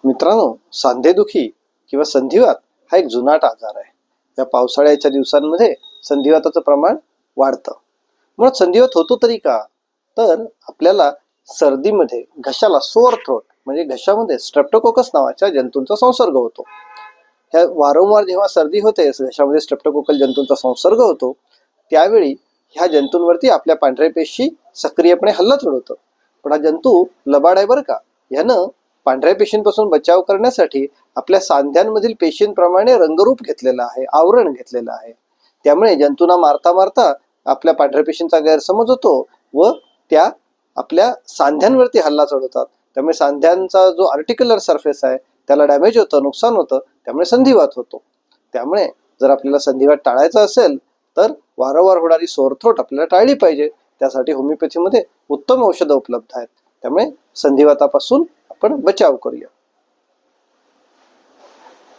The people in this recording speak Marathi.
मित्रांनो, सांधेदुखी किंवा संधिवात हा एक जुनाट आजार आहे. या पावसाळ्याच्या दिवसांमध्ये संधिवाताचं प्रमाण वाढतं. मग संधिवात होतो तरी का? तर आपल्याला सर्दीमध्ये घशाला सोअर थ्रोट म्हणजे घशामध्ये स्ट्रेप्टोकोकस नावाच्या जंतूंचा संसर्ग होतो. ह्या वारंवार जेव्हा सर्दी होते, घशामध्ये स्ट्रेप्टोकोकल जंतूंचा संसर्ग होतो, त्यावेळी ह्या जंतूंवरती आपल्या पांढऱ्या पेशी सक्रियपणे हल्ला चढवतं. पण हा जंतू लबाड आहे बरं का. ह्यानं पांढऱ्या पेशींपासून बचाव करण्यासाठी आपल्या सांध्यांमधील पेशींप्रमाणे रंगरूप घेतलेलं आहे, आवरण घेतलेलं आहे. त्यामुळे जंतूंना मारता मारता आपल्या पांढऱ्या पेशींचा गैरसमज होतो व त्या आपल्या सांध्यांवरती हल्ला चढवतात. त्यामुळे सांध्यांचा जो आर्टिक्युलर सरफेस आहे त्याला डॅमेज होतं, नुकसान होतं. त्यामुळे संधिवात होतो. त्यामुळे जर आपल्याला संधिवात टाळायचा असेल तर वारंवार होणारी सोअर थ्रोट आपल्याला टाळली पाहिजे. त्यासाठी होमिओपॅथीमध्ये उत्तम औषधं उपलब्ध आहेत. त्यामुळे संधिवातापासून आपण बचाव करूया.